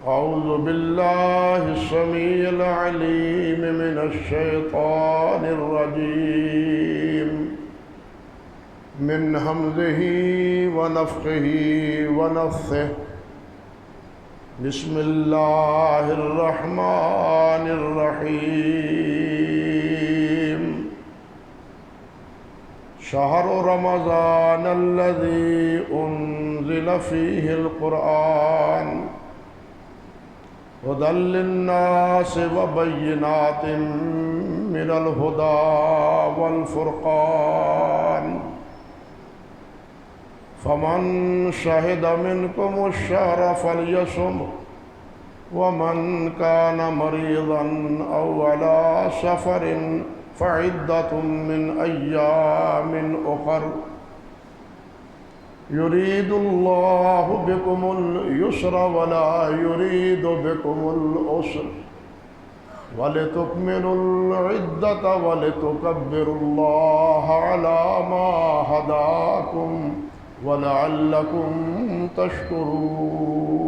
أعوذ بالله السميع العليم من الشيطان الرجيم من همزه ونفخه ونفثه بسم الله الرحمن الرحيم شهر رمضان الذي أنزل فيه القرآن هدى للناس وبينات من الهدى والفرقان فمن شهد منكم الشهر فليصم ومن كان مريضا أو على سفر فعدة من أيام أخر يريد الله بكم اليسر ولا يريد بكم العسر ولتكملوا العدة ولتكبروا الله على ما هداكم ولعلكم تشكرون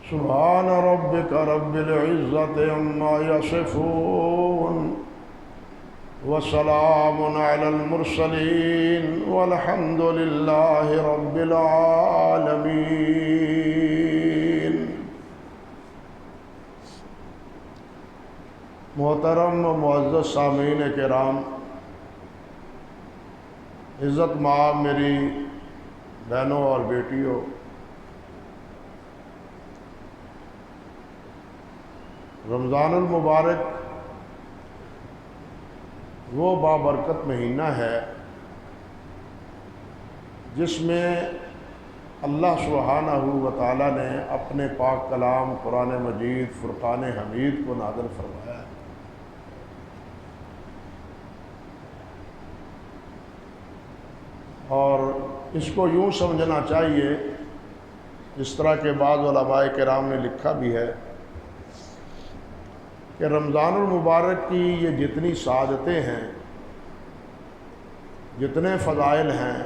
سبحان ربك رب العزة عما يصفون وسلام على المرسلين والحمد لله رب العالمين۔ محترم و معزز سامعین کرام، عزت مآب میری بہنوں اور بیٹیوں، رمضان المبارک وہ بابرکت مہینہ ہے جس میں اللہ سبحانہ و تعالی نے اپنے پاک کلام قرآن مجید فرقان حمید کو نازل فرمایا ہے۔ اور اس کو یوں سمجھنا چاہیے، اس طرح کے بعض علماء کرام نے لکھا بھی ہے کہ رمضان المبارک کی یہ جتنی سعادتیں ہیں، جتنے فضائل ہیں،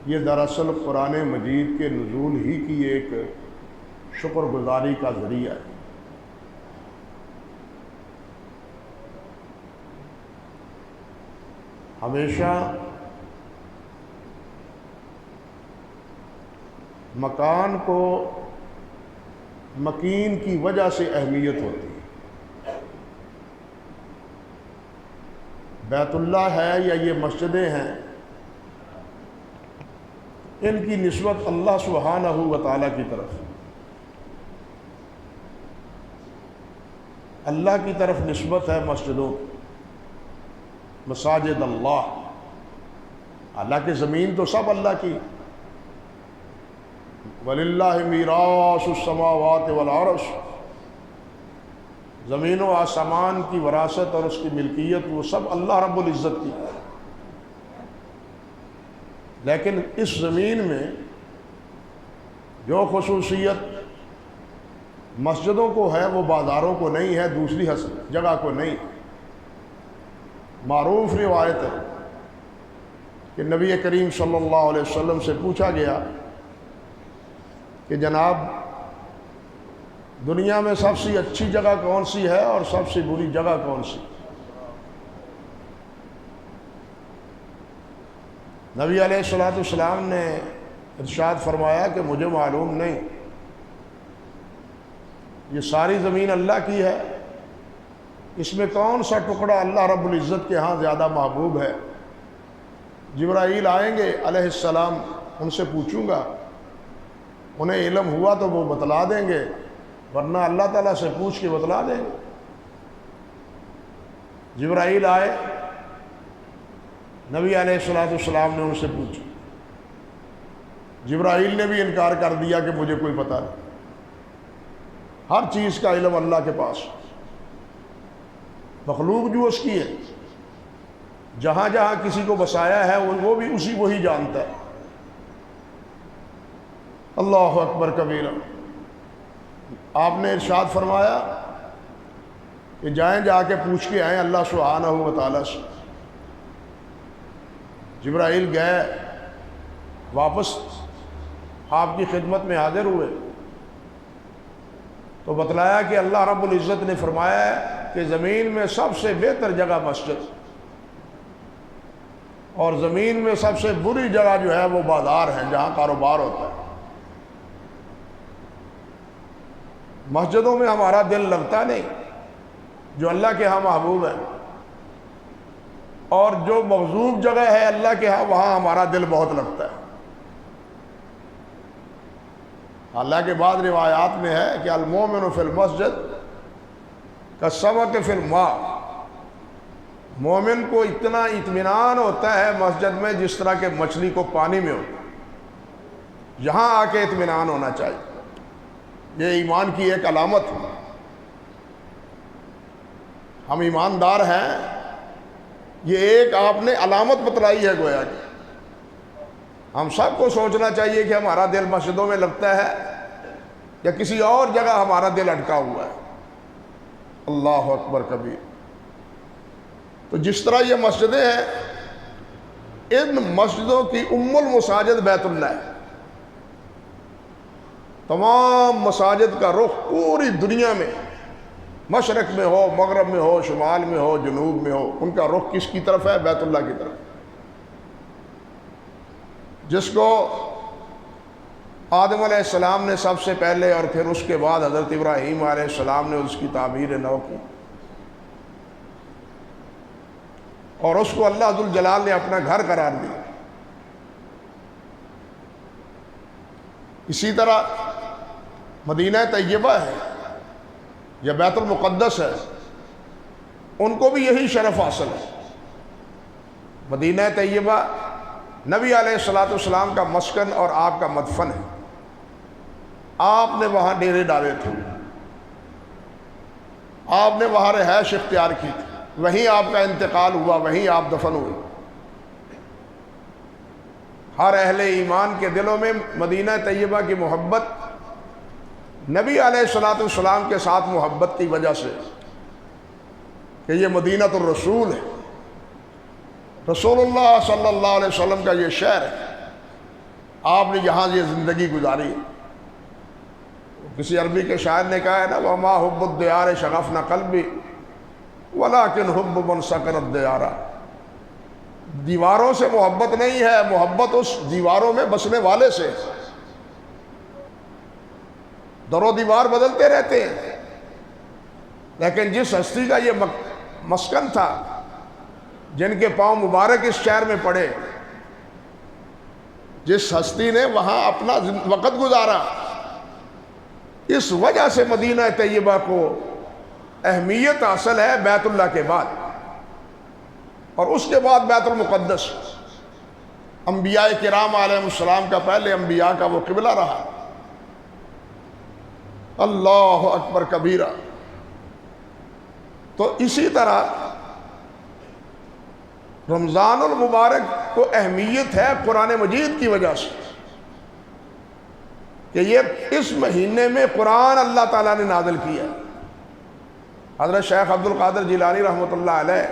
یہ دراصل قرآن مجید کے نزول ہی کی ایک شکر گزاری کا ذریعہ ہے۔ ہمیشہ مکان کو مکین کی وجہ سے اہمیت ہوتی ہے۔ بیت اللہ ہے یا یہ مسجدیں ہیں، ان کی نسبت اللہ سبحانہ و تعالیٰ کی طرف، اللہ کی طرف نسبت ہے مسجدوں کی، مساجد اللہ، حالانکہ زمین تو سب اللہ کی، وَلِلَّهِ مِيرَاثُ السَّمَاوَاتِ وَالْأَرْضِ، زمین و آسمان کی وراثت اور اس کی ملکیت وہ سب اللہ رب العزت کی۔ لیکن اس زمین میں جو خصوصیت مسجدوں کو ہے وہ بازاروں کو نہیں ہے، دوسری جگہ کو نہیں۔ معروف روایت ہے کہ نبی کریم صلی اللہ علیہ وسلم سے پوچھا گیا کہ جناب دنیا میں سب سے اچھی جگہ کون سی ہے اور سب سے بری جگہ کون سی؟ نبی علیہ السلام نے ارشاد فرمایا کہ مجھے معلوم نہیں، یہ ساری زمین اللہ کی ہے، اس میں کون سا ٹکڑا اللہ رب العزت کے ہاں زیادہ محبوب ہے؟ جبرائیل آئیں گے علیہ السلام، ان سے پوچھوں گا، انہیں علم ہوا تو وہ بتلا دیں گے، ورنہ اللہ تعالیٰ سے پوچھ کے بتلا دیں گے۔ جبرائیل آئے، نبی علیہ السلام نے ان سے پوچھا، جبرائیل نے بھی انکار کر دیا کہ مجھے کوئی پتہ نہیں، ہر چیز کا علم اللہ کے پاس، مخلوق جو اس کی ہے، جہاں جہاں کسی کو بسایا ہے وہ بھی وہی جانتا ہے۔ اللہ اکبر کبیرہ۔ آپ نے ارشاد فرمایا کہ جائیں جا کے پوچھ کے آئیں اللہ سبحانہ و تعالیٰ سے۔ جبرائیل گئے، واپس آپ کی خدمت میں حاضر ہوئے تو بتلایا کہ اللہ رب العزت نے فرمایا ہے کہ زمین میں سب سے بہتر جگہ مسجد، اور زمین میں سب سے بری جگہ جو ہے وہ بازار ہے، جہاں کاروبار ہوتا ہے۔ مسجدوں میں ہمارا دل لگتا نہیں، جو اللہ کے ہاں محبوب ہے، اور جو مغضوب جگہ ہے اللہ کے ہاں وہاں ہمارا دل بہت لگتا ہے۔ حالانکہ بعض روایات میں ہے کہ المومن فی المسجد کالسمک فی الماء، مومن کو اتنا اطمینان ہوتا ہے مسجد میں جس طرح کہ مچھلی کو پانی میں ہوتا ہے، یہاں آ کے اطمینان ہونا چاہیے۔ یہ ایمان کی ایک علامت ہے۔ ہم ایماندار ہیں، یہ ایک آپ نے علامت بتلائی ہے گویا کہ ہم سب کو سوچنا چاہیے کہ ہمارا دل مسجدوں میں لگتا ہے یا کسی اور جگہ ہمارا دل اٹکا ہوا ہے۔ اللہ اکبر کبیر۔ تو جس طرح یہ مسجدیں ہیں، ان مسجدوں کی ام المساجد بیت اللہ ہے۔ تمام مساجد کا رخ پوری دنیا میں، مشرق میں ہو، مغرب میں ہو، شمال میں ہو، جنوب میں ہو، ان کا رخ کس کی طرف ہے؟ بیت اللہ کی طرف۔ جس کو آدم علیہ السلام نے سب سے پہلے اور پھر اس کے بعد حضرت ابراہیم علیہ السلام نے اس کی تعمیر نو کی، اور اس کو اللہ ذوالجلال نے اپنا گھر قرار دیا۔ اسی طرح مدینہ طیبہ ہے یا بیت المقدس ہے، ان کو بھی یہی شرف حاصل ہے۔ مدینہ طیبہ نبی علیہ السلام کا مسکن اور آپ کا مدفن ہے۔ آپ نے وہاں ڈیرے ڈالے تھے، آپ نے وہاں رہائش اختیار کی تھی، وہیں آپ کا انتقال ہوا، وہیں آپ دفن ہوئے۔ ہر اہل ایمان کے دلوں میں مدینہ طیبہ کی محبت نبی علیہ السلام کے ساتھ محبت کی وجہ سے کہ یہ مدینہ الرسول ہے، رسول اللہ صلی اللہ علیہ وسلم کا یہ شہر ہے، آپ نے یہاں یہ زندگی گزاری۔ کسی عربی کے شاعر نے کہا ہے نا، وَمَا حُبُّ الدِّيَارِ شَغَفْنَا قَلْبِي وَلَكِنْ حُبُّ مَنْ سَكَنَ الدِّيَارَ۔ دیواروں سے محبت نہیں ہے، محبت اس دیواروں میں بسنے والے سے۔ در و دیوار بدلتے رہتے ہیں، لیکن جس ہستی کا یہ مسکن تھا، جن کے پاؤں مبارک اس شہر میں پڑے، جس ہستی نے وہاں اپنا وقت گزارا، اس وجہ سے مدینہ طیبہ کو اہمیت حاصل ہے بیت اللہ کے بعد، اور اس کے بعد بیت المقدس۔ انبیاء کرام علیہ السلام کا پہلے انبیاء کا وہ قبلہ رہا۔ اللہ اکبر کبیرہ۔ تو اسی طرح رمضان المبارک کو اہمیت ہے قرآن مجید کی وجہ سے کہ یہ اس مہینے میں قرآن اللہ تعالیٰ نے نازل کیا۔ حضرت شیخ عبد القادر جیلانی رحمۃ اللہ علیہ،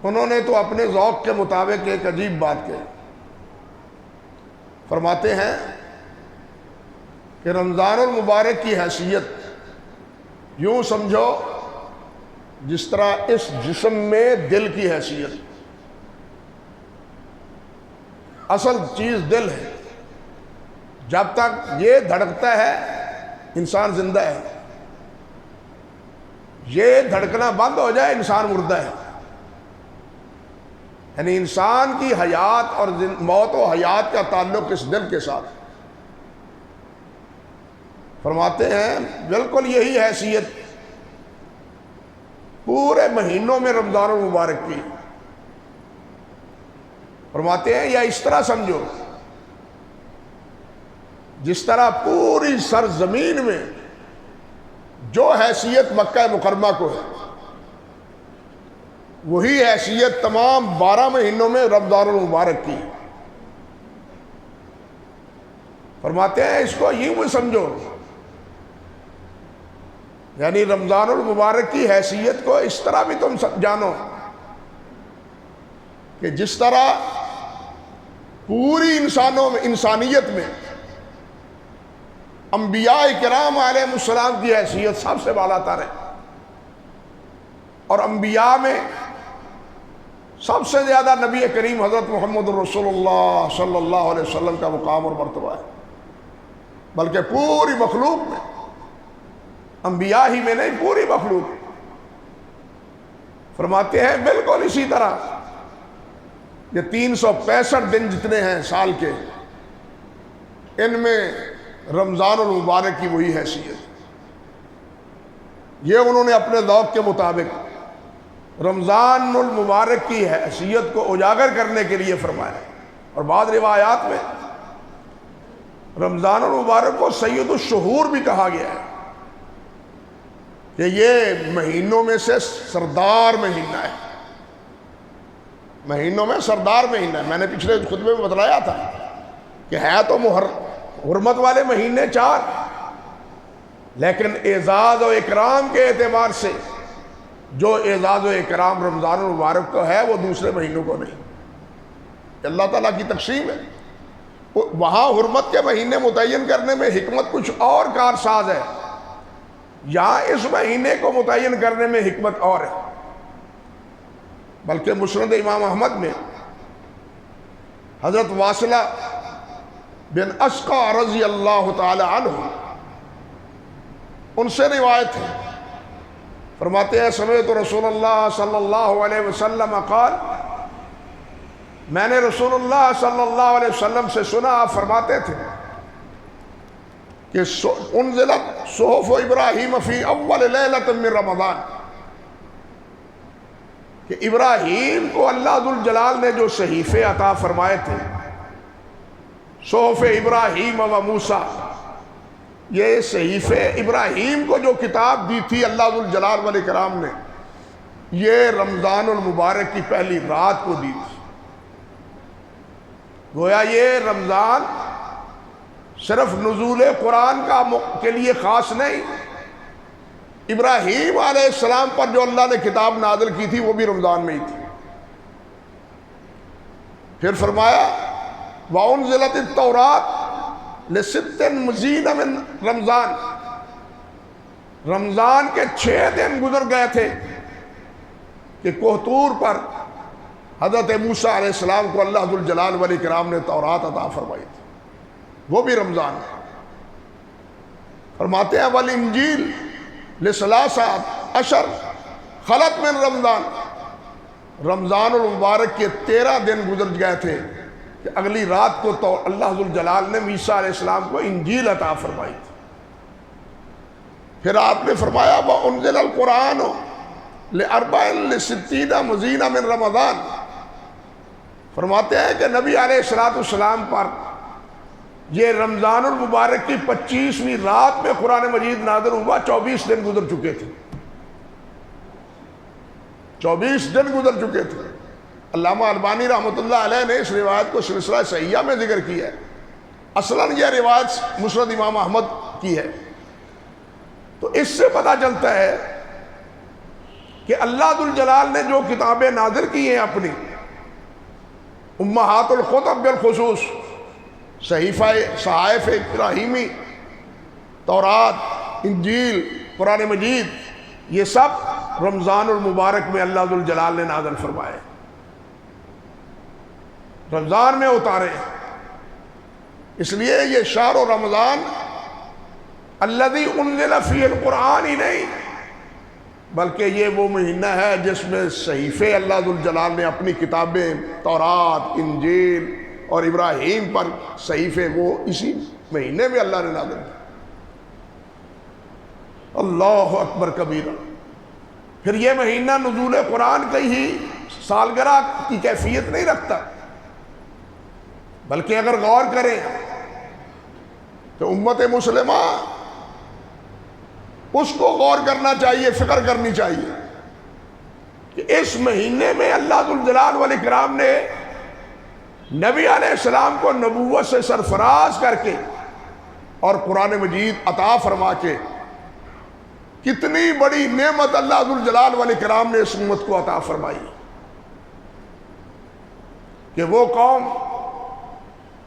انہوں نے تو اپنے ذوق کے مطابق ایک عجیب بات کہی۔ فرماتے ہیں کہ رمضان المبارک کی حیثیت یوں سمجھو جس طرح اس جسم میں دل کی حیثیت۔ اصل چیز دل ہے، جب تک یہ دھڑکتا ہے انسان زندہ ہے، یہ دھڑکنا بند ہو جائے انسان مردہ ہے۔ یعنی انسان کی حیات اور موت و حیات کا تعلق اس دل کے ساتھ۔ فرماتے ہیں بالکل یہی حیثیت پورے مہینوں میں رمضان المبارک کی۔ فرماتے ہیں یا اس طرح سمجھو جس طرح پوری سرزمین میں جو حیثیت مکہ مکرمہ کو ہے، وہی حیثیت تمام 12 مہینوں میں رمضان المبارک کی۔ فرماتے ہیں اس کو یوں بھی سمجھو، یعنی رمضان المبارک کی حیثیت کو اس طرح بھی تم جانو کہ جس طرح پوری انسانیت میں انبیاء کرام علیہ السلام کی حیثیت سب سے بالا تر ہے، اور انبیاء میں سب سے زیادہ نبی کریم حضرت محمد رسول اللہ صلی اللہ علیہ وسلم کا مقام اور مرتبہ ہے، بلکہ پوری مخلوق میں، انبیاء ہی میں نہیں، پوری مخلوق۔ فرماتے ہیں بالکل اسی طرح یہ 365 دن جتنے ہیں سال کے، ان میں رمضان المبارک کی وہی حیثیت، یہ انہوں نے اپنے ذوق کے مطابق رمضان المبارک کی حیثیت کو اجاگر کرنے کے لیے فرمایا۔ اور بعض روایات میں رمضان المبارک کو سید الشہور بھی کہا گیا ہے کہ یہ مہینوں میں سے سردار مہینہ ہے، مہینوں میں سردار مہینہ ہے۔ میں نے پچھلے خطبے میں بتلایا تھا کہ ہے تو حرمت والے مہینے 4، لیکن اعزاز و اکرام کے اعتبار سے جو اعزاز و اکرام رمضان المبارک کو ہے وہ دوسرے مہینوں کو نہیں، اللہ تعالیٰ کی تقسیم ہے۔ وہاں حرمت کے مہینے متعین کرنے میں حکمت کچھ اور کارساز ہے، یہاں اس مہینے کو متعین کرنے میں حکمت اور ہے۔ بلکہ مسند امام احمد میں حضرت واصلہ بن اسقع رضی اللہ تعالی عنہ، ان سے روایت ہے، فرماتے ہیں سمعت رسول اللہ صلی اللہ علیہ وسلم قال، میں نے رسول اللہ صلی اللہ علیہ وسلم سے سنا، آپ فرماتے تھے کہ انزلت صحف ابراہیم فی اول لیلۃ من رمضان، کہ ابراہیم کو اللہ ذوالجلال نے جو صحیفے عطا فرمائے تھے، صحف ابراہیم و موسیٰ، یہ صحیفے ابراہیم کو جو کتاب دی تھی اللہ ذوالجلال والاکرام نے، یہ رمضان المبارک کی پہلی رات کو دی تھی۔ گویا یہ رمضان صرف نزول قرآن کے لیے خاص نہیں، ابراہیم علیہ السلام پر جو اللہ نے کتاب نازل کی تھی وہ بھی رمضان میں ہی تھی۔ پھر فرمایا وَأُنزِلَتِ التَّوْرَاتُ لِسِتٍّ مُزِينَ مِن رمضان، رمضان کے 6 دن گزر گئے تھے کہ کوہ پر حضرت موسیٰ علیہ السلام کو اللہ ذوالجلال والاکرام نے تورات عطا فرمائی تھی، وہ بھی رمضان ہے۔ فرماتے ہیں والانجیل ل13 خلت من رمضان، رمضان المبارک کے 13 دن گزر گئے تھے کہ اگلی رات کو تو اللہ ذوالجلال نے موسیٰ علیہ السلام کو انجیل عطا فرمائی تھی۔ پھر آپ نے فرمایا وَأُنزِلَ الْقُرْآنُ لِأَرْبَعٍ لِسِتِّينَ مُزِينَ مِن رمضان، فرماتے ہیں کہ نبی علیہ السلام پر یہ رمضان المبارک کی 25ویں رات میں قرآن مجید نازل ہوا، 24 دن گزر چکے تھے، 24 دن گزر چکے تھے۔ علامہ البانی رحمۃ اللہ علیہ نے اس روایت کو سلسلہ صحیحہ میں ذکر کیا ہے، اصلاً یہ روایت مسند امام احمد کی ہے۔ تو اس سے پتہ چلتا ہے کہ اللہ ذوالجلال نے جو کتابیں نازل کی ہیں اپنی، امہات الکتب بالخصوص صحائف ابراہیمی، تورات، انجیل، قرآن مجید، یہ سب رمضان المبارک میں اللہ ذوالجلال نے نازل فرمائے، رمضان میں اتارے۔ اس لیے یہ شہر رمضان الذی انزل فیہ القرآن ہی نہیں، بلکہ یہ وہ مہینہ ہے جس میں صحیفے اللہ ذوالجلال نے اپنی کتابیں تورات، انجیل اور ابراہیم پر صحیفے وہ اسی مہینے میں اللہ نے نازل کیا۔ اللہ اکبر کبیرہ۔ پھر یہ مہینہ نزول قرآن کی ہی سالگرہ کی کیفیت نہیں رکھتا، بلکہ اگر غور کریں تو امت مسلمہ اس کو غور کرنا چاہیے، فکر کرنی چاہیے کہ اس مہینے میں اللہ ذوالجلال والاکرام نے نبی علیہ السلام کو نبوت سے سرفراز کر کے اور قرآن مجید عطا فرما کے کتنی بڑی نعمت اللہ ذوالجلال والاکرام نے اس امت کو عطا فرمائی کہ وہ قوم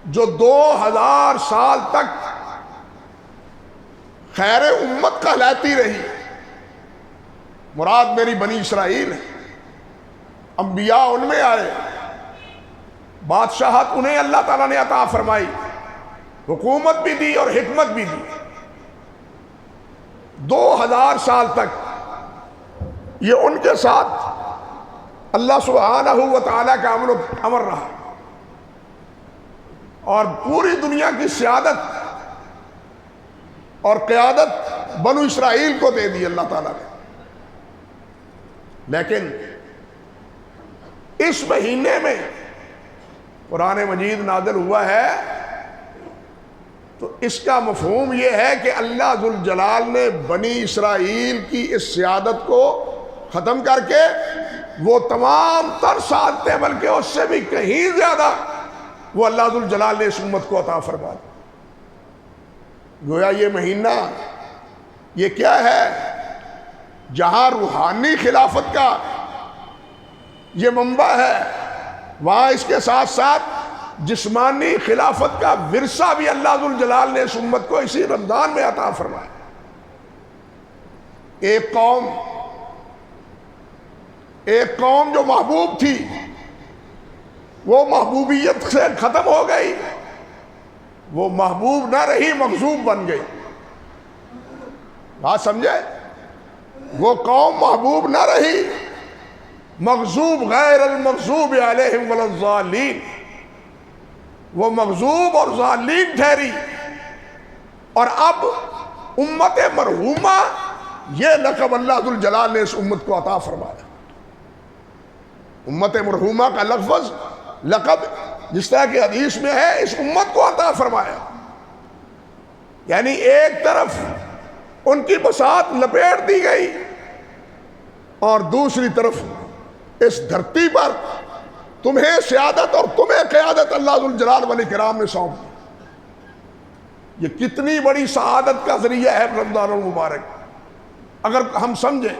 جو 2000 سال تک خیر امت کہلاتی رہی، مراد میری بنی اسرائیل ہے، انبیاء ان میں آئے، بادشاہت انہیں اللہ تعالیٰ نے عطا فرمائی، حکومت بھی دی اور حکمت بھی دی، 2000 سال تک یہ ان کے ساتھ اللہ سبحانہ و تعالیٰ کا امر رہا، اور پوری دنیا کی سیادت اور قیادت بنو اسرائیل کو دے دی اللہ تعالیٰ نے۔ لیکن اس مہینے میں قرآن مجید نازل ہوا ہے، تو اس کا مفہوم یہ ہے کہ اللہ ذوالجلال نے بنی اسرائیل کی اس سیادت کو ختم کر کے وہ تمام تر سعادتیں، بلکہ اس سے بھی کہیں زیادہ، وہ اللہ ذوالجلال نے اس امت کو عطا فرما دی۔ گویا یہ مہینہ یہ کیا ہے؟ جہاں روحانی خلافت کا یہ منبع ہے، وہاں اس کے ساتھ ساتھ جسمانی خلافت کا ورثہ بھی اللہ ذوالجلال نے اس امت کو اسی رمضان میں عطا فرمایا۔ ایک قوم جو محبوب تھی، وہ محبوبیت سے ختم ہو گئی، وہ محبوب نہ رہی، مغضوب بن گئی۔ بات سمجھے؟ وہ قوم محبوب نہ رہی، مغضوب، غیر المغضوب علیہم ولا الضالین، وہ مغضوب اور ضالین ٹھہری۔ اور اب امت مرحومہ، یہ لقب اللہ ذوالجلال نے اس امت کو عطا فرمایا۔ امت مرحومہ کا لقب جس طرح کی حدیث میں ہے، اس امت کو عطا فرمایا۔ یعنی ایک طرف ان کی بساط لپیٹ دی گئی، اور دوسری طرف اس دھرتی پر تمہیں سیادت اور تمہیں قیادت اللہ ذوالجلال والاکرام نے سونپ دی۔ یہ کتنی بڑی سعادت کا ذریعہ ہے رمضان المبارک، اگر ہم سمجھیں۔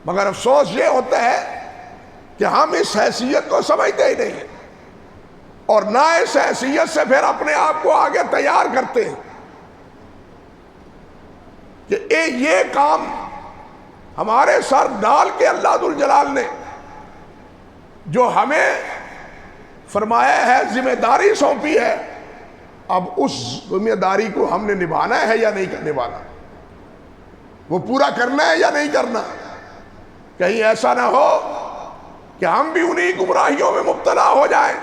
مگر افسوس یہ ہوتا ہے کہ ہم اس حیثیت کو سمجھتے ہی نہیں ہیں، اور نہ اس حیثیت سے پھر اپنے آپ کو آگے تیار کرتے ہیں کہ یہ کام ہمارے سر ڈال کے اللہ ذوالجلال نے جو ہمیں فرمایا ہے، ذمہ داری سونپی ہے، اب اس ذمہ داری کو ہم نے نبھانا ہے یا نہیں نبھانا، وہ پورا کرنا ہے یا نہیں کرنا۔ کہیں ایسا نہ ہو کہ ہم بھی انہی گمراہیوں میں مبتلا ہو جائیں،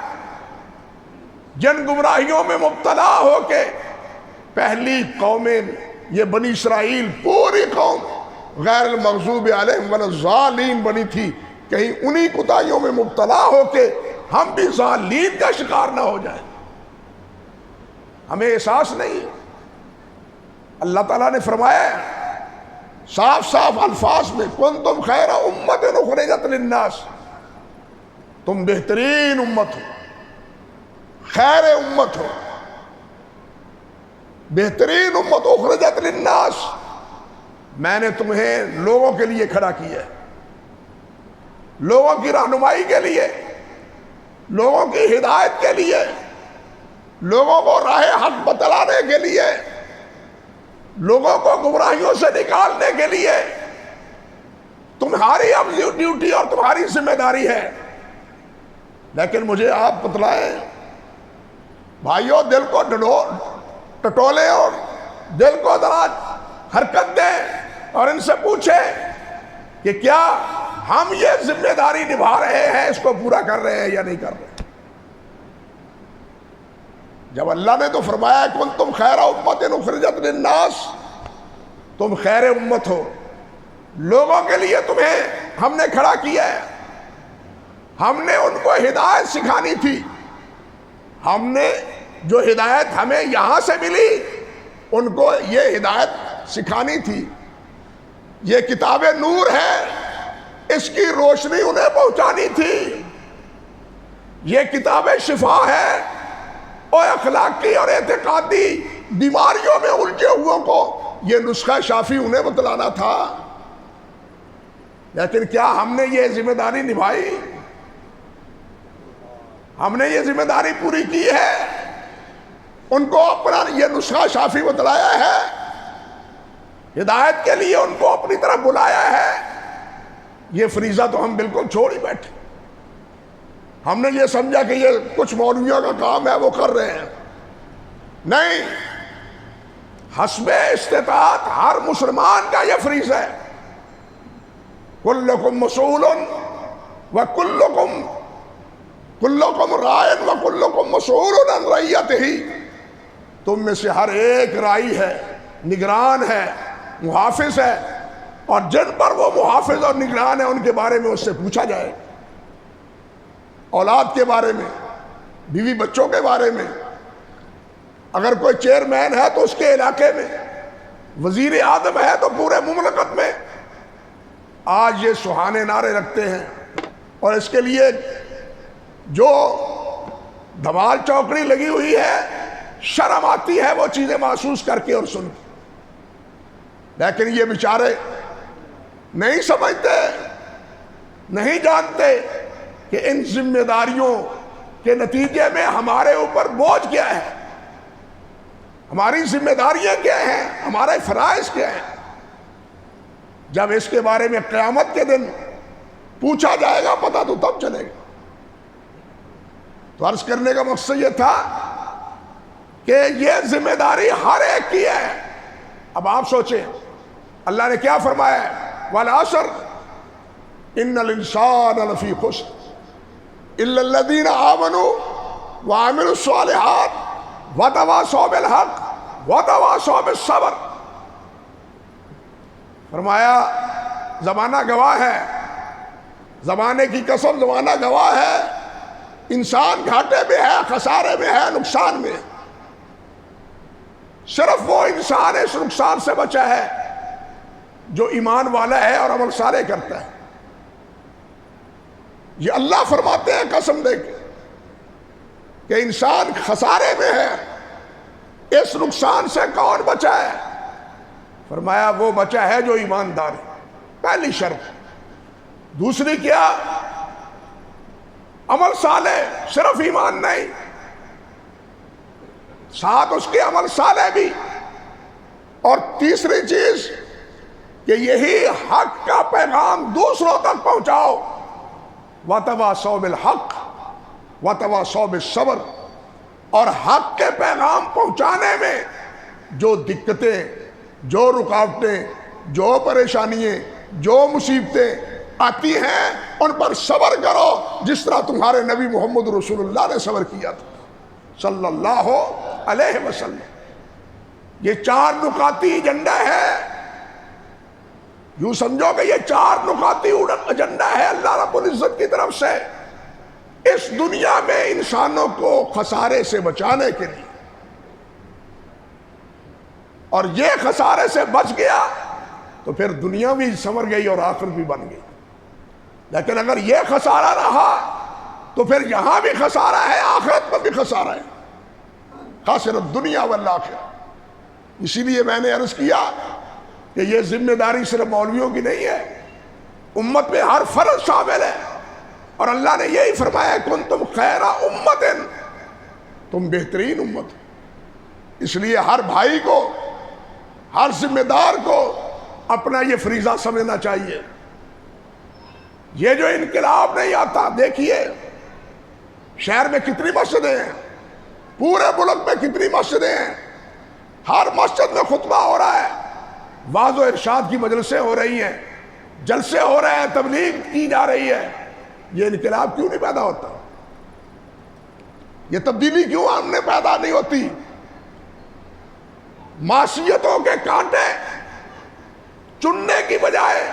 جن گمراہیوں میں مبتلا ہو کے پہلی قومیں، یہ بنی اسرائیل پوری قوم غیر المغضوب علیہم ولا الضالین بنی تھی، کہیں انہی کوتاہیوں میں مبتلا ہو کے ہم بھی ضالین کا شکار نہ ہو جائیں۔ ہمیں احساس نہیں۔ اللہ تعالیٰ نے فرمایا ہے صاف صاف الفاظ میں، کنتم خیر امت اخرجت للناس، تم بہترین امت ہو، خیر امت ہو، بہترین امت اخرجت للناس، میں نے تمہیں لوگوں کے لیے کھڑا کیا ہے، لوگوں کی رہنمائی کے لیے، لوگوں کی ہدایت کے لیے، لوگوں کو راہ حق بتلانے کے لیے، لوگوں کو گمراہیوں سے نکالنے کے لیے۔ تمہاری اب ڈیوٹی اور تمہاری ذمہ داری ہے، لیکن مجھے آپ بتلائیں بھائیوں، دل کو ٹٹولیں اور دل کو ذرا حرکت دیں اور ان سے پوچھیں کہ کیا ہم یہ ذمہ داری نبھا رہے ہیں، اس کو پورا کر رہے ہیں یا نہیں کر رہے۔ جب اللہ نے تو فرمایا کنتم خیر امت اخرجت للناس، تم خیر امت ہو، لوگوں کے لیے تمہیں ہم نے کھڑا کیا ہے، ہم نے ان کو ہدایت سکھانی تھی، ہم نے جو ہدایت ہمیں یہاں سے ملی ان کو یہ ہدایت سکھانی تھی۔ یہ کتاب نور ہے، اس کی روشنی انہیں پہنچانی تھی۔ یہ کتاب شفا ہے، اور اخلاقی اور اعتقادی بیماریوں میں الجھے ہوئوں کو یہ نسخہ شافی انہیں بتلانا تھا۔ لیکن کیا ہم نے یہ ذمہ داری نبھائی؟ ہم نے یہ ذمہ داری پوری کی ہے؟ ان کو اپنا یہ نسخہ شافی بتلایا ہے، ہدایت کے لیے ان کو اپنی طرف بلایا ہے، یہ فریضہ تو ہم بالکل چھوڑ ہی بیٹھے۔ ہم نے یہ سمجھا کہ یہ کچھ مولویوں کا کام ہے، وہ کر رہے ہیں، نہیں، حسب استطاعت ہر مسلمان کا یہ فریضہ ہے۔ کلکم مسئول وکلکم راع وکلکم مسئول عن رعیتہ، تم میں سے ہر ایک راعی ہے، نگران ہے، محافظ ہے، اور جن پر وہ محافظ اور نگران ہے ان کے بارے میں اس سے پوچھا جائے، اولاد کے بارے میں، بیوی بچوں کے بارے میں، اگر کوئی چیئرمین ہے تو اس کے علاقے میں، وزیر اعظم ہے تو پورے مملکت میں۔ آج یہ سہانے نعرے رکھتے ہیں، اور اس کے لیے جو دھمال چوکڑی لگی ہوئی ہے، شرم آتی ہے وہ چیزیں محسوس کر کے اور سن کے، لیکن یہ بیچارے نہیں سمجھتے، نہیں جانتے کہ ان ذمہ داریوں کے نتیجے میں ہمارے اوپر بوجھ کیا ہے، ہماری ذمہ داریاں کیا ہیں، ہمارے فرائض کیا ہیں۔ جب اس کے بارے میں قیامت کے دن پوچھا جائے گا پتہ تو تب چلے گا۔ تو عرض کرنے کا مقصد یہ تھا کہ یہ ذمہ داری ہر ایک کی ہے۔ اب آپ سوچیں اللہ نے کیا فرمایا ہے، والعصر ان الانسان لفی خسر الا الذین آمنوا وعملوا الصالحات وتواصوا بالحق وتواصوا بالصبر۔ فرمایا زمانہ گواہ ہے، زمانے کی قسم زمانہ گواہ ہے، انسان گھاٹے میں ہے، خسارے میں ہے، نقصان میں ہے۔ صرف وہ انسان اس نقصان سے بچا ہے جو ایمان والا ہے اور عمل صالح کرتا ہے۔ یہ اللہ فرماتے ہیں قسم دے کے کہ انسان خسارے میں ہے، اس نقصان سے کون بچا ہے؟ فرمایا وہ بچا ہے جو ایماندار ہے، پہلی شرط۔ دوسری کیا؟ عمل صالح، صرف ایمان نہیں، ساتھ اس کے عمل صالح بھی۔ اور تیسری چیز کہ یہی حق کا پیغام دوسروں تک پہنچاؤ، وَتَوَاصَوْا بِالْحَقِّ وَتَوَاصَوْا بِالصَّبْرِ۔ اور حق کے پیغام پہنچانے میں جو دقتیں، جو رکاوٹیں، جو پریشانیاں، جو مصیبتیں آتی ہیں ان پر صبر کرو، جس طرح تمہارے نبی محمد رسول اللہ نے صبر کیا تھا صلی اللہ علیہ وسلم۔ یہ 4 نکاتی ایجنڈا ہے، یوں سمجھو کہ یہ 4 نکاتی ایجنڈا ہے اللہ رب العزت کی طرف سے اس دنیا میں انسانوں کو خسارے سے بچانے کے لیے۔ اور یہ خسارے سے بچ گیا تو پھر دنیا بھی سنور گئی اور آخرت بھی بن گئی۔ لیکن اگر یہ خسارہ رہا تو پھر یہاں بھی خسارہ ہے، آخرت میں بھی خسارہ ہے، خاسر الدنیا والآخرہ۔ اسی لیے میں نے عرض کیا کہ یہ ذمہ داری صرف مولویوں کی نہیں ہے، امت میں ہر فرد شامل ہے۔ اور اللہ نے یہی فرمایا کنتم خیر امت، تم بہترین امت ہو۔ اس لیے ہر بھائی کو، ہر ذمہ دار کو اپنا یہ فریضہ سمجھنا چاہیے۔ یہ جو انقلاب نہیں آتا، دیکھیے شہر میں کتنی مسجدیں ہیں، پورے ملک میں کتنی مسجدیں ہیں، ہر مسجد میں خطبہ ہو رہا ہے، وعظ و ارشاد کی مجلسیں ہو رہی ہیں، جلسے ہو رہے ہیں، تبلیغ کی جا رہی ہے۔ یہ انقلاب کیوں نہیں پیدا ہوتا؟ یہ تبدیلی کیوں ہم نے پیدا نہیں ہوتی؟ معصیتوں کے کانٹے چننے کی بجائے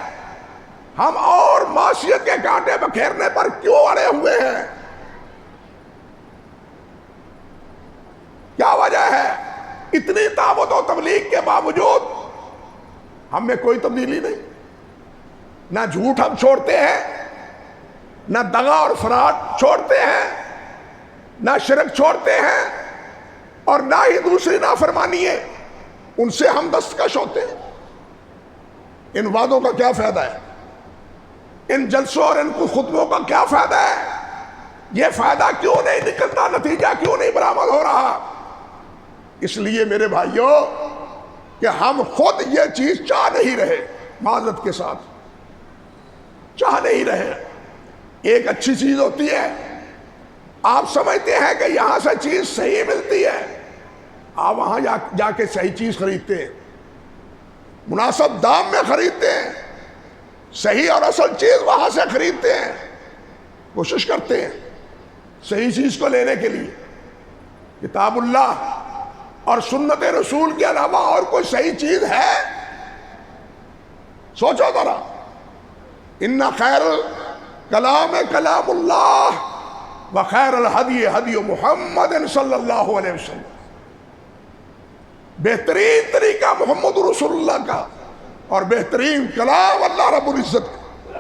ہم اور معصیت کے کانٹے بکھیرنے پر کیوں اڑے ہوئے ہیں؟ کیا وجہ ہے؟ اتنی دعوت و تبلیغ کے باوجود ہم میں کوئی تبدیلی نہیں۔ نہ جھوٹ ہم چھوڑتے ہیں، نہ دغا اور فراڈ چھوڑتے ہیں، نہ شرک چھوڑتے ہیں، اور نہ ہی دوسری نافرمانی ہے ان سے ہم دستکش ہوتے ہیں۔ ان وعدوں کا کیا فائدہ ہے؟ ان جلسوں اور ان خطبوں کا کیا فائدہ ہے؟ یہ فائدہ کیوں نہیں نکلتا؟ نتیجہ کیوں نہیں برآمد ہو رہا؟ اس لیے میرے بھائیوں کہ ہم خود یہ چیز چاہ نہیں رہے، معذرت کے ساتھ چاہ نہیں رہے۔ ایک اچھی چیز ہوتی ہے، آپ سمجھتے ہیں کہ یہاں سے چیز صحیح ملتی ہے، آپ وہاں جا کے صحیح چیز خریدتے ہیں، مناسب دام میں خریدتے ہیں، صحیح اور اصل چیز وہاں سے خریدتے ہیں، کوشش کرتے ہیں صحیح چیز کو لینے کے لیے۔ کتاب اللہ اور سنت رسول کے علاوہ اور کوئی صحیح چیز ہے؟ سوچو ذرا۔ ان خیر کلام کلام اللہ وخیر الہدی ہدی محمد صلی اللہ علیہ وسلم، بہترین طریقہ محمد رسول اللہ کا اور بہترین کلام اللہ رب العزت کا،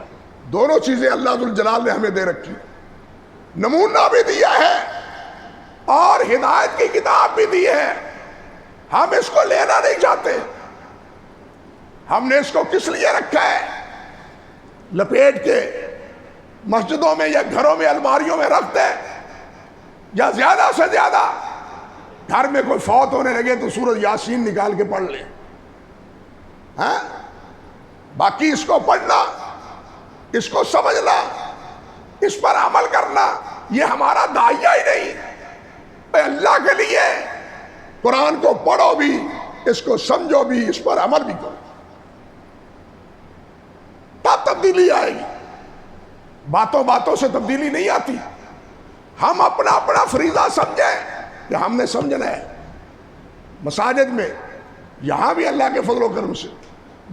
دونوں چیزیں اللہ ذوالجلال نے ہمیں دے رکھی، نمونہ بھی دیا ہے اور ہدایت کی کتاب بھی دی ہے۔ ہم اس کو لینا نہیں چاہتے، ہم نے اس کو کس لیے رکھا ہے؟ لپیٹ کے مسجدوں میں یا گھروں میں الماریوں میں رکھ دیں، یا زیادہ سے زیادہ گھر میں کوئی فوت ہونے لگے تو سورۃ یاسین نکال کے پڑھ لیں، ہاں؟ باقی اس کو پڑھنا، اس کو سمجھنا، اس پر عمل کرنا یہ ہمارا داعیہ ہی نہیں۔ اللہ کے لیے قرآن کو پڑھو بھی، اس کو سمجھو بھی، اس پر عمل بھی کرو، تب تبدیلی آئے گی۔ باتوں باتوں سے تبدیلی نہیں آتی۔ ہم اپنا اپنا فریضہ سمجھیں کہ ہم نے سمجھنا ہے۔ مساجد میں یہاں بھی اللہ کے فضل و کرم سے،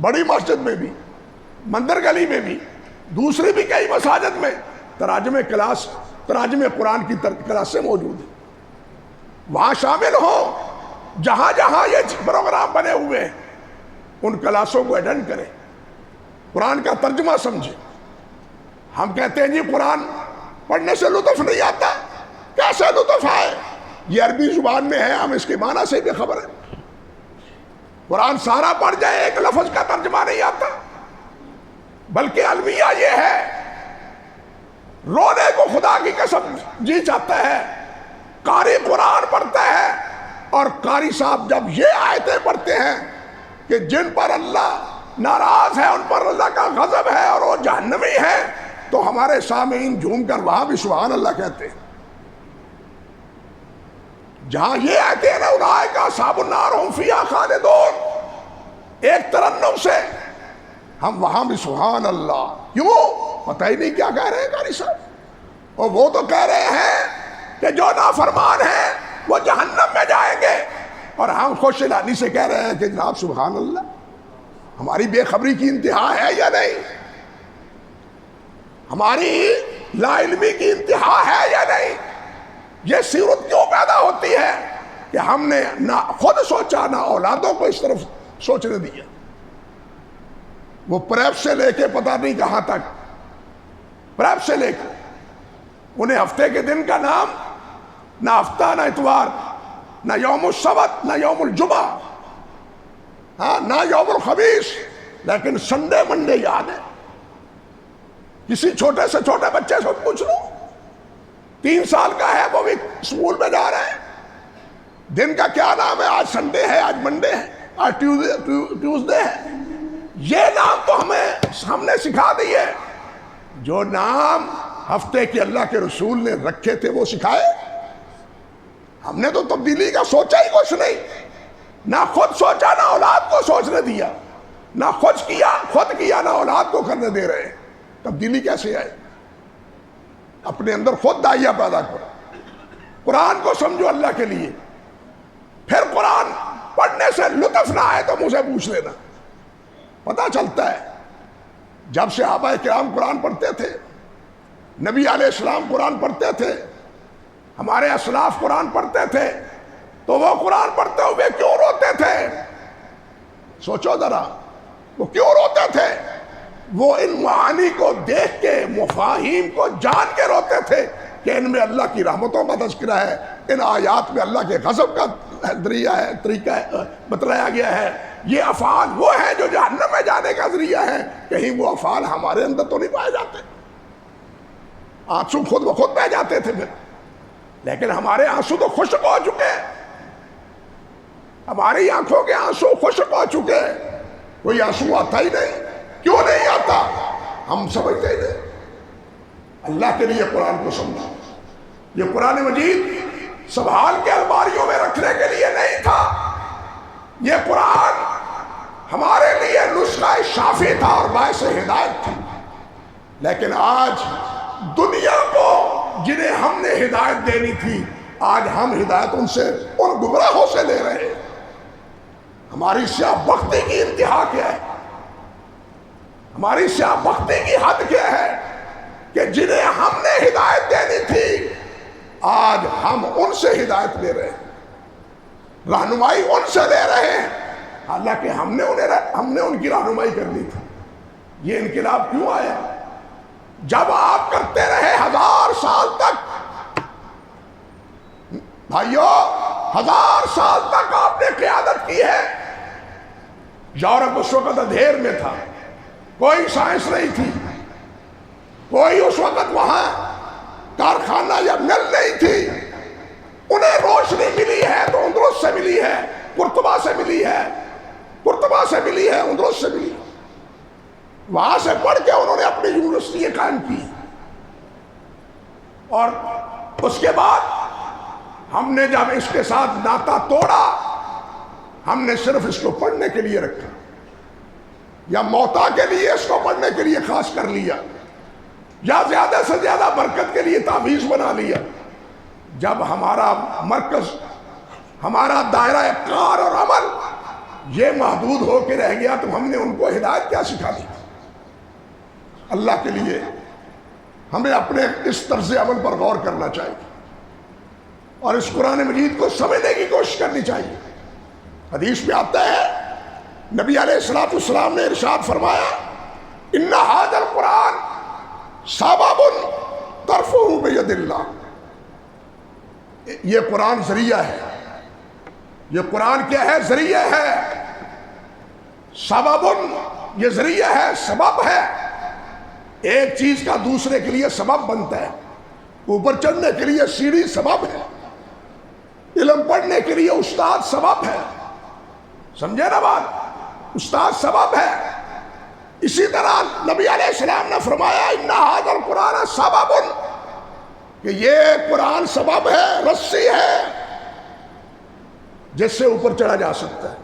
بڑی مسجد میں بھی، مندر گلی میں بھی، دوسری بھی کئی مساجد میں تراجم قرآن کی کلاسیں موجود ہیں، وہاں شامل ہوں۔ جہاں جہاں یہ پروگرام بنے ہوئے ہیں ان کلاسوں کو اٹینڈ کریں، قرآن کا ترجمہ سمجھیں۔ ہم کہتے ہیں جی قرآن پڑھنے سے لطف نہیں آتا، کیسے لطف آئے؟ یہ عربی زبان میں ہے، ہم اس کے معنی سے بھی خبر ہے۔ قرآن سارا پڑھ جائے ایک لفظ کا ترجمہ نہیں آتا، بلکہ المیہ یہ ہے، رونے کو خدا کی قسم جی چاہتا ہے۔ قاری قرآن پڑھتا ہے اور قاری صاحب جب یہ آیتیں پڑھتے ہیں کہ جن پر اللہ ناراض ہے، ان پر اللہ کا غضب ہے اور وہ جہنمی ہے، تو ہمارے سامعین جھوم کر وہاں بھی سبحان اللہ کہتے ہیں۔ جہاں یہ آیتیں ہیں نا، اولئک اصحاب النار ھم فیہا خالدون، ایک ترنم سے ہم وہاں بھی سبحان اللہ۔ کیوں؟ پتہ ہی نہیں کیا کہہ رہے ہیں قاری صاحب، اور وہ تو کہہ رہے ہیں کہ جو نافرمان ہیں وہ جہنم میں جائیں گے، اور ہم خوش دلی سے کہہ رہے ہیں کہ جناب سبحان اللہ۔ ہماری بے خبری کی انتہا ہے یا نہیں؟ ہماری لا علمی کی انتہا ہے یا نہیں؟ یہ صورت کیوں پیدا ہوتی ہے کہ ہم نے نہ خود سوچا نہ اولادوں کو اس طرف سوچنے دیا۔ وہ پریپ سے لے کے پتہ نہیں کہاں تک، پریپ سے لے کے انہیں ہفتے کے دن کا نام نہ ہفتہ نہ اتوار، نہ یوم السبت نہ یوم الجمعہ، ہاں نہ یوم الخمیس، لیکن سنڈے منڈے یاد ہے۔ کسی چھوٹے سے چھوٹے بچے سے پوچھ لو، 3 سال کا ہے، وہ بھی اسکول میں جا رہے ہیں، دن کا کیا نام ہے؟ آج سنڈے ہے، آج منڈے ہے، آج ٹیوزڈے ہے۔ یہ نام تو ہم نے سکھا دی ہے۔ جو نام ہفتے کے اللہ کے رسول نے رکھے تھے وہ سکھائے۔ ہم نے تو تبدیلی کا سوچا ہی کچھ نہیں، نہ خود سوچا نہ اولاد کو سوچنے دیا، نہ خود کیا نہ اولاد کو کرنے دے رہے۔ تبدیلی کیسے آئے؟ اپنے اندر خود داعیہ پیدا کرو، قرآن کو سمجھو اللہ کے لیے، پھر قرآن پڑھنے سے لطف نہ آئے تو مجھے پوچھ لینا، پتہ چلتا ہے۔ جب صحابہ کرام قرآن پڑھتے تھے، نبی علیہ السلام قرآن پڑھتے تھے، ہمارے اسلاف قرآن پڑھتے تھے، تو وہ قرآن پڑھتے ہوئے کیوں روتے تھے؟ سوچو ذرا، وہ کیوں روتے تھے؟ وہ ان معانی کو دیکھ کے، مفاہیم کو جان کے روتے تھے کہ ان میں اللہ کی رحمتوں کا تذکرہ ہے، ان آیات میں اللہ کے غضب کا طریقہ بتلایا گیا ہے۔ یہ افعال وہ ہیں جو جہنم میں جانے کا ذریعہ ہیں، کہیں وہ افعال ہمارے اندر تو نہیں پائے جاتے۔ آنسو خود بخود بہ جاتے تھے پھر، لیکن ہمارے آنسو تو خشک ہو چکے ہیں۔ ہماری آنکھوں کے آنسو خشک ہو چکے ہیں، کوئی آنسو آتا ہی نہیں. کیوں نہیں آتا؟ ہم سمجھتے ہی نہیں. اللہ کے لیے قرآن کو سمجھا. یہ قرآن مجید سنبھال کے الماریوں میں رکھنے کے لیے نہیں تھا. یہ قرآن ہمارے لیے نسخہ شافی تھا اور باعث ہدایت تھی. لیکن آج دنیا کو جنہیں ہم نے ہدایت دینی تھی، آج ہم ہدایت ان گمراہوں سے لے رہے ہیں. ہماری سیاہ بختی کی انتہا کیا ہے؟ ہماری سیاہ بختی کی حد کیا ہے کہ جنہیں ہم نے ہدایت دینی تھی آج ہم ان سے ہدایت لے رہے ہیں، رہنمائی ان سے لے رہے ہیں، حالانکہ ہم نے ان کی رہنمائی کر لی تھی. یہ انقلاب کیوں آیا؟ جب آپ کرتے رہے 1000 سال تک. بھائیو، 1000 سال تک آپ نے قیادت کی ہے. یورپ اس وقت اندھیر میں تھا، کوئی سائنس نہیں تھی، کوئی اس وقت وہاں کارخانہ یا مل نہیں تھی. انہیں روشنی ملی ہے تو اندرس سے ملی ہے، قرطبہ سے ملی ہے، قرطبہ سے ملی ہے، اندرس سے ملی. وہاں سے پڑھ کے انہوں نے اپنی یونیورسٹی قائم کی. اور اس کے بعد ہم نے جب اس کے ساتھ ناتا توڑا، ہم نے صرف اس کو پڑھنے کے لیے رکھا یا موتا کے لیے اس کو پڑھنے کے لیے خاص کر لیا، یا زیادہ سے زیادہ برکت کے لیے تعویذ بنا لیا. جب ہمارا مرکز، ہمارا دائرہ کار اور عمل یہ محدود ہو کے رہ گیا تو ہم نے ان کو ہدایت کیا سکھا دی؟ اللہ کے لیے ہمیں اپنے اس طرز عمل پر غور کرنا چاہیے اور اس قرآن مجید کو سمجھنے کی کوشش کرنی چاہیے. حدیث میں آتا ہے، نبی علیہ السلام نے ارشاد فرمایا، ان ھذا القرآن سبب ترفعہ بید اللہ. یہ قرآن ذریعہ ہے. یہ قرآن کیا ہے؟ ذریعہ ہے. سبب، یہ ذریعہ ہے، سبب ہے. ایک چیز کا دوسرے کے لیے سبب بنتا ہے. اوپر چڑھنے کے لیے سیڑھی سبب ہے، علم پڑھنے کے لیے استاد سبب ہے. سمجھے نا بات؟ استاد سبب ہے. اسی طرح نبی علیہ السلام نے فرمایا، ان ھذا القرآن سبب، کہ یہ قرآن سبب ہے، رسی ہے جس سے اوپر چڑھا جا سکتا ہے.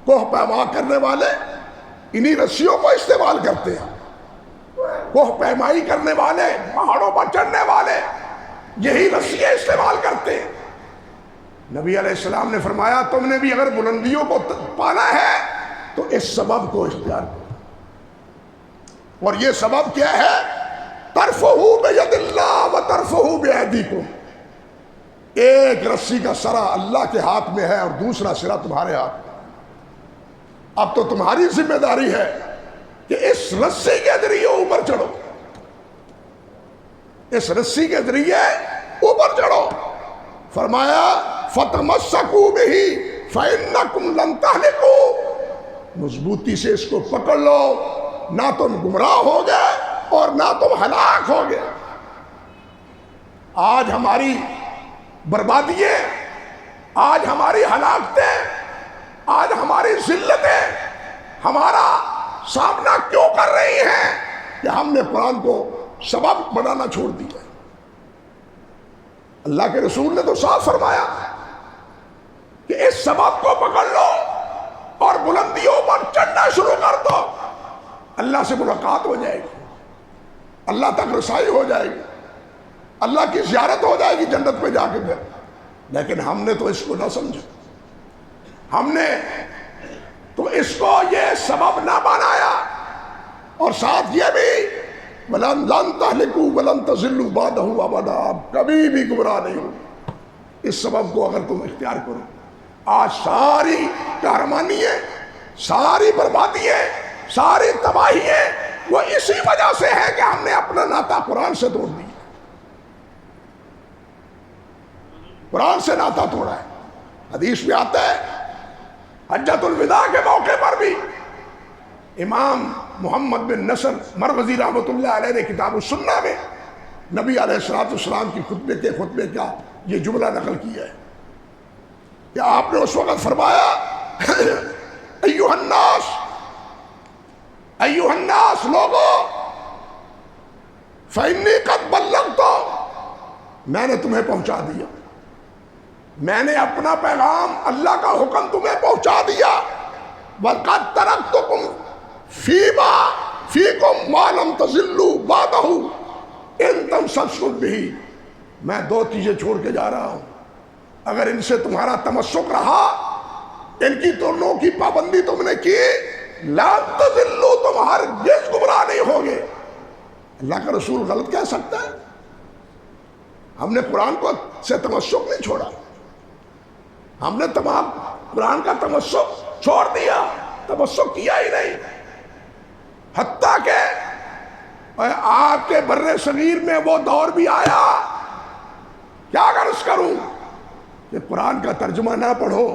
کوہ پیما کرنے والے انہی رسیوں کو استعمال کرتے ہیں. کوہ پیمائی کرنے والے، پہاڑوں پر چڑھنے والے یہی رسیاں استعمال کرتے ہیں. نبی علیہ السلام نے فرمایا، تم نے بھی اگر بلندیوں کو پانا ہے تو اس سبب کو اختیار کرو. اور یہ سبب کیا ہے؟ ترفعہ بید اللہ و ترفعہ بایدیکم. ایک رسی کا سرا اللہ کے ہاتھ میں ہے اور دوسرا سرا تمہارے ہاتھ میں. اب تو تمہاری ذمہ داری ہے کہ اس رسی کے ذریعے اوپر چڑھو، اس رسی کے ذریعے اوپر چڑھو. فرمایا، فتمسکوا بہ فانکم لن تہلکوا. مضبوطی سے اس کو پکڑ لو، نہ تم گمراہ ہو گئے اور نہ تم ہلاک ہو گئے. آج ہماری بربادیاں، آج ہماری ہلاکتیں، آج ہماری ذلتیں ہمارا سامنا کیوں کر رہی ہیں؟ کہ ہم نے قرآن کو سبب بنانا چھوڑ دیا. اللہ کے رسول نے تو صاف فرمایا کہ اس سبب کو پکڑ لو اور بلندیوں پر چڑھنا شروع کر دو. اللہ سے ملاقات ہو جائے گی، اللہ تک رسائی ہو جائے گی، اللہ کی زیارت ہو جائے گی جنت پہ جا کے پھر. لیکن ہم نے تو اس کو نہ سمجھا، ہم نے تو اس کو یہ سبب نہ بنایا. اور ساتھ یہ بھی، وَلَن تَهْلِكُوا وَلَن تَضِلُّوا بَعْدَهُ أَبَدًا. آپ کبھی بھی گمراہ نہیں ہو اس سبب کو اگر تم اختیار کرو. آج ساری قہرمانیاں، ساری بربادیاں، ساری تباہیاں وہ اسی وجہ سے ہے کہ ہم نے اپنا ناطہ قرآن سے توڑ دیا. قرآن سے ناطہ توڑا ہے. حدیث میں آتا ہے، حجۃ الوداع کے موقع پر بھی امام محمد بن نصر مروزی رحمۃ اللہ علیہ نے کتاب السنہ میں نبی علیہ السلام کی خطبے کا یہ جملہ نقل کیا ہے کہ آپ نے اس وقت فرمایا ایھا الناس لوگو فإنی قد بلغت، میں نے تمہیں پہنچا دیا، میں نے اپنا پیغام اللہ کا حکم تمہیں پہنچا دیا، وَقَدْ تَرَكْتُكُمْ فِيكُمْ مَا لَمْ تَضِلُّوا بَعْدَهُ إِن تَمْسَسْكُم بِهِ، میں دو چیزیں چھوڑ کے جا رہا ہوں، اگر ان سے تمہارا تمسک رہا، ان کی دونوں کی پابندی تم نے کی، لَن تَضِلُّوا، تم ہرگز گمراہ نہیں ہوگے۔ اللہ کا رسول غلط کہہ سکتا ہے؟ ہم نے قرآن کو سے تمسک نہیں چھوڑا، ہم نے تمام قرآن کا تمسک چھوڑ دیا، تمسک کیا ہی نہیں، حتیٰ کہ آپ کے بر صغیر میں وہ دور بھی آیا، کیا غرض کروں کہ قرآن کا ترجمہ نہ پڑھو،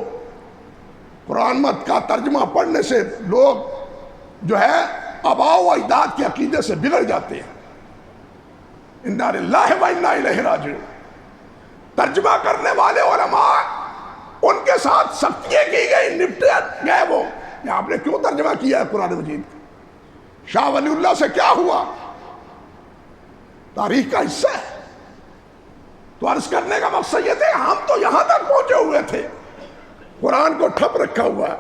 قرآن مت کا ترجمہ پڑھنے سے لوگ جو ہے آباء و اجداد کے عقیدے سے بگڑ جاتے ہیں۔ انا للہ و انا الیہ راجعون۔ ترجمہ کرنے والے علماء، ان کے ساتھ سختیاں کی گئی، نپٹے گئے وہ کہ آپ نے کیوں ترجمہ کیا ہے قرآن مجید کا؟ شاہ ولی اللہ سے کیا ہوا؟ تاریخ کا حصہ ہے۔ تو عرض کرنے کا مقصد یہ تھا، ہم تو یہاں تک پہنچے ہوئے تھے، قرآن کو ٹھپ رکھا ہوا ہے،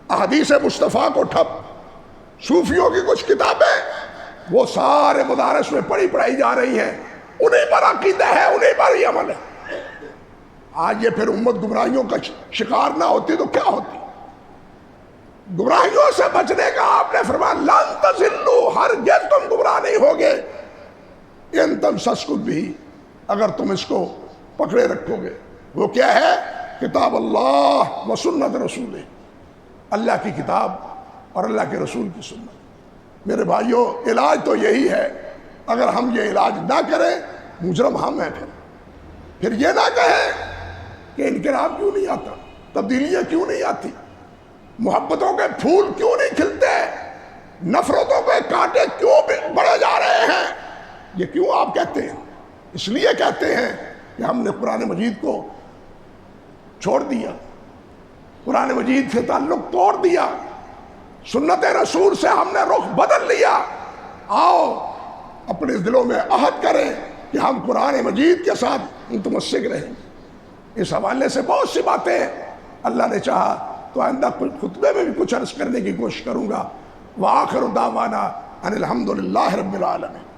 احادیث مصطفیٰ کو ٹھپ، صوفیوں کی کچھ کتابیں وہ سارے مدارس میں پڑھائی جا رہی ہیں، انہیں پر عقیدہ ہے، انہیں پر ہی عمل ہے۔ آج یہ پھر امت گمراہیوں کا شکار نہ ہوتی تو کیا ہوتی؟ گمراہیوں سے بچنے کا آپ نے فرمایا لن تضلوا، ہرگز تم گمراہ نہیں ہوگے، ان تمسسکم بہ، اگر تم اس کو پکڑے رکھو گے۔ وہ کیا ہے؟ کتاب اللہ و سنت رسول، اللہ کی کتاب اور اللہ کے رسول کی سنت۔ میرے بھائیوں، علاج تو یہی ہے، اگر ہم یہ علاج نہ کریں مجرم ہم ہیں، پھر یہ نہ کہیں کہ انقلاب کیوں نہیں آتا، تبدیلیاں کیوں نہیں آتی، محبتوں کے پھول کیوں نہیں کھلتے، نفرتوں کے کانٹے کیوں بڑھے جا رہے ہیں، یہ کیوں آپ کہتے ہیں؟ اس لیے کہتے ہیں کہ ہم نے قرآن مجید کو چھوڑ دیا، قرآن مجید سے تعلق توڑ دیا، سنت رسول سے ہم نے رخ بدل لیا۔ آؤ اپنے دلوں میں عہد کریں کہ ہم قرآن مجید کے ساتھ متمسک رہیں۔ اس حوالے سے بہت سی باتیں اللہ نے چاہا تو آئندہ خطبے میں بھی کچھ عرض کرنے کی کوشش کروں گا۔ وآخر دعوانا ان الحمد للہ رب العالمین۔